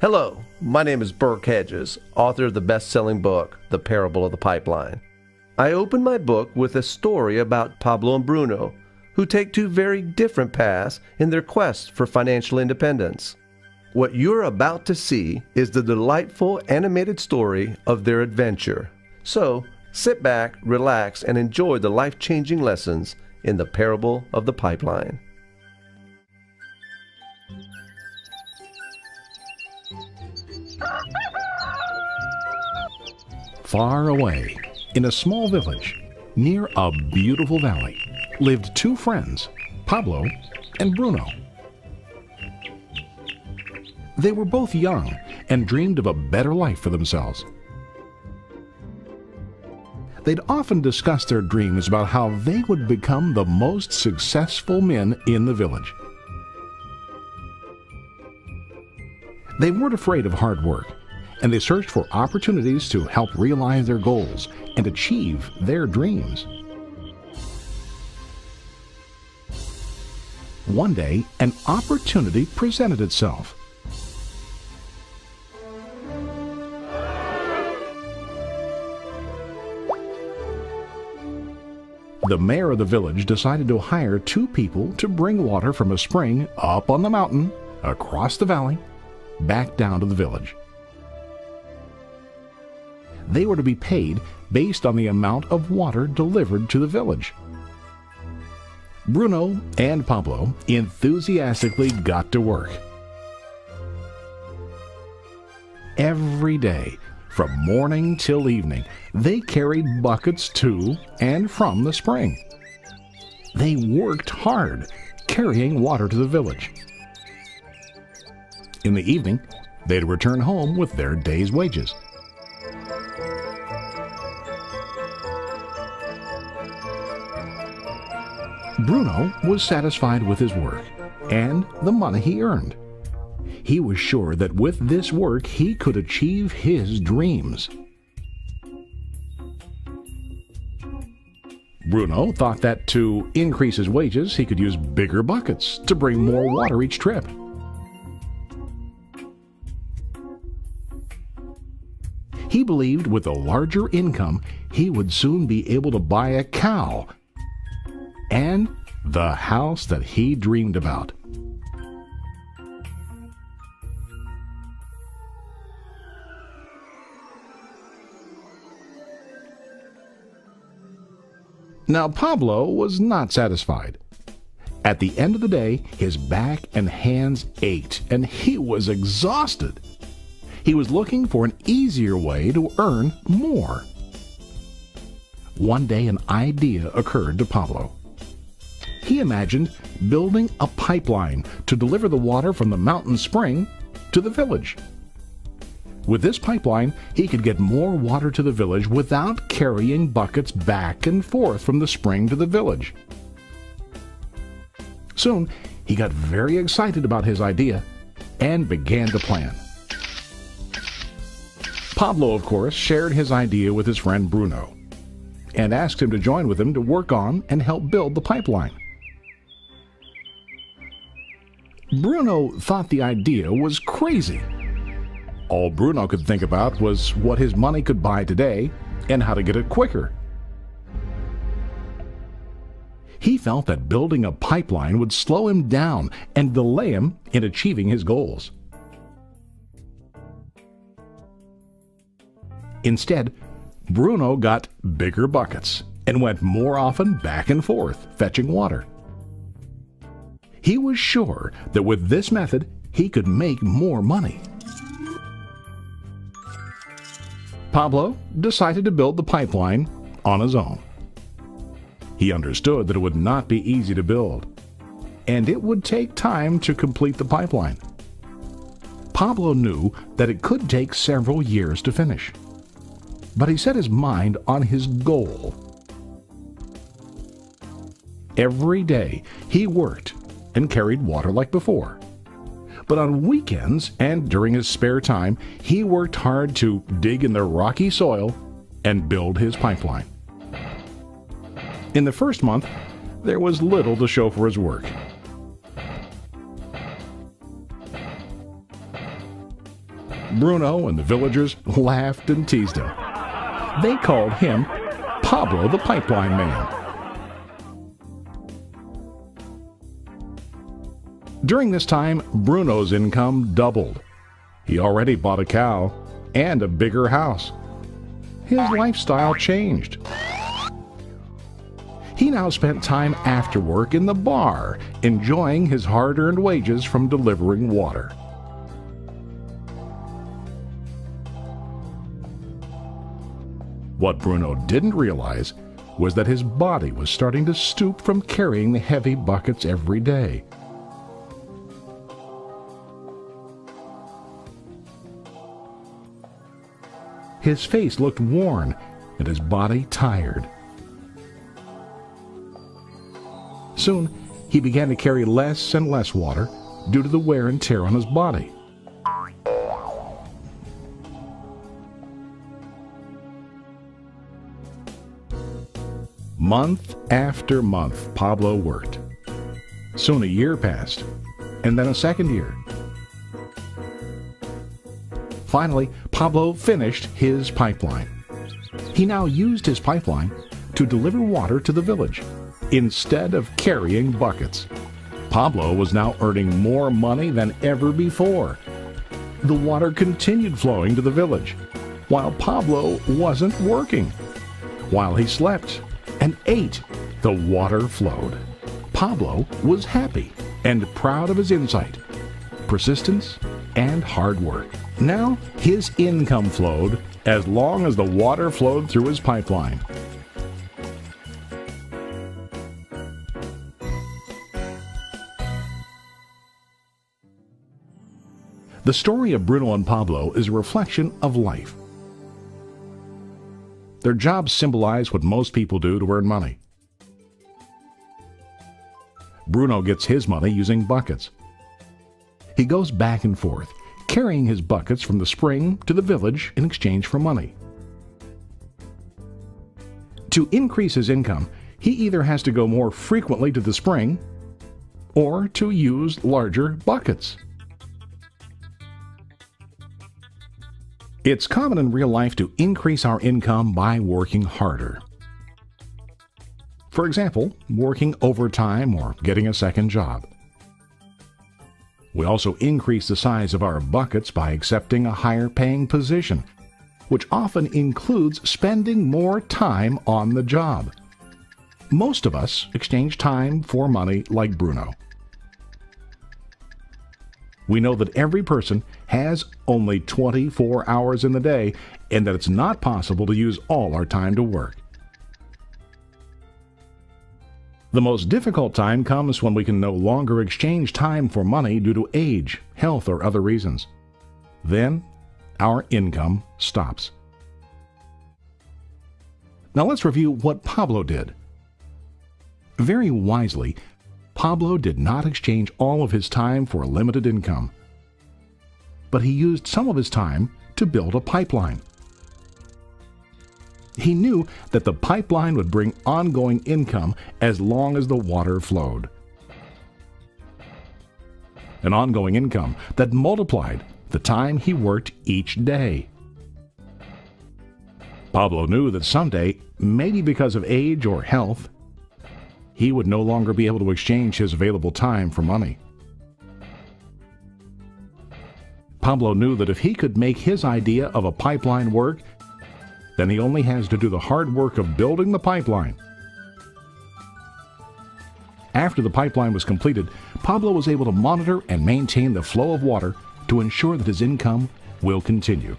Hello, my name is Burke Hedges, author of the best-selling book, The Parable of the Pipeline. I open my book with a story about Pablo and Bruno, who take two very different paths in their quest for financial independence. What you're about to see is the delightful animated story of their adventure. So, sit back, relax, and enjoy the life-changing lessons in The Parable of the Pipeline. Far away, in a small village, near a beautiful valley, lived two friends, Pablo and Bruno. They were both young and dreamed of a better life for themselves. They'd often discuss their dreams about how they would become the most successful men in the village. They weren't afraid of hard work, and they searched for opportunities to help realize their goals and achieve their dreams. One day, an opportunity presented itself. The mayor of the village decided to hire two people to bring water from a spring up on the mountain, across the valley, back down to the village. They were to be paid based on the amount of water delivered to the village. Bruno and Pablo enthusiastically got to work. Every day, from morning till evening, they carried buckets to and from the spring. They worked hard, carrying water to the village. In the evening, they'd return home with their day's wages. Bruno was satisfied with his work and the money he earned. He was sure that with this work he could achieve his dreams. Bruno thought that to increase his wages he could use bigger buckets to bring more water each trip. He believed with a larger income he would soon be able to buy a cow and the house that he dreamed about. Now Pablo was not satisfied. At the end of the day, his back and hands ached, and he was exhausted. He was looking for an easier way to earn more. One day an idea occurred to Pablo. He imagined building a pipeline to deliver the water from the mountain spring to the village. With this pipeline, he could get more water to the village without carrying buckets back and forth from the spring to the village. Soon, he got very excited about his idea and began to plan. Pablo, of course, shared his idea with his friend Bruno and asked him to join with him to work on and help build the pipeline. Bruno thought the idea was crazy. All Bruno could think about was what his money could buy today and how to get it quicker. He felt that building a pipeline would slow him down and delay him in achieving his goals. Instead, Bruno got bigger buckets and went more often back and forth fetching water. He was sure that with this method, he could make more money. Pablo decided to build the pipeline on his own. He understood that it would not be easy to build, and it would take time to complete the pipeline. Pablo knew that it could take several years to finish, but he set his mind on his goal. Every day he worked and carried water like before. But on weekends and during his spare time, he worked hard to dig in the rocky soil and build his pipeline. In the first month, there was little to show for his work. Bruno and the villagers laughed and teased him. They called him Pablo the Pipeline Man. During this time, Bruno's income doubled. He already bought a cow and a bigger house. His lifestyle changed. He now spent time after work in the bar, enjoying his hard-earned wages from delivering water. What Bruno didn't realize was that his body was starting to stoop from carrying the heavy buckets every day. His face looked worn and his body tired. Soon, he began to carry less and less water due to the wear and tear on his body. Month after month, Pablo worked. Soon a year passed, and then a second year. Finally, Pablo finished his pipeline. He now used his pipeline to deliver water to the village instead of carrying buckets. Pablo was now earning more money than ever before. The water continued flowing to the village, while Pablo wasn't working. While he slept and ate, the water flowed. Pablo was happy and proud of his insight, persistence, and hard work. Now his income flowed as long as the water flowed through his pipeline. The story of Bruno and Pablo is a reflection of life. Their jobs symbolize what most people do to earn money. Bruno gets his money using buckets. He goes back and forth, carrying his buckets from the spring to the village in exchange for money. To increase his income, he either has to go more frequently to the spring or to use larger buckets. It's common in real life to increase our income by working harder. For example, working overtime or getting a second job. We also increase the size of our buckets by accepting a higher paying position, which often includes spending more time on the job. Most of us exchange time for money like Bruno. We know that every person has only 24 hours in the day and that it's not possible to use all our time to work. The most difficult time comes when we can no longer exchange time for money due to age, health, or other reasons. Then, our income stops. Now let's review what Pablo did. Very wisely, Pablo did not exchange all of his time for a limited income, but he used some of his time to build a pipeline. He knew that the pipeline would bring ongoing income as long as the water flowed. An ongoing income that multiplied the time he worked each day. Pablo knew that someday, maybe because of age or health, he would no longer be able to exchange his available time for money. Pablo knew that if he could make his idea of a pipeline work, then he only has to do the hard work of building the pipeline. After the pipeline was completed, Pablo was able to monitor and maintain the flow of water to ensure that his income will continue.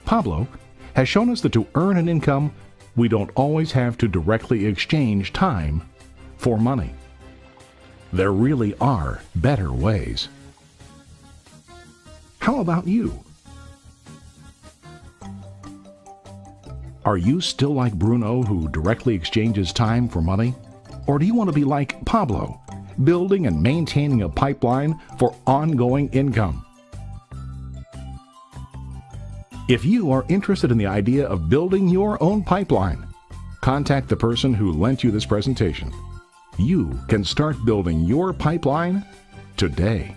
Pablo has shown us that to earn an income, we don't always have to directly exchange time for money. There really are better ways. How about you? Are you still like Bruno, who directly exchanges time for money? Or do you want to be like Pablo, building and maintaining a pipeline for ongoing income? If you are interested in the idea of building your own pipeline, contact the person who lent you this presentation. You can start building your pipeline today.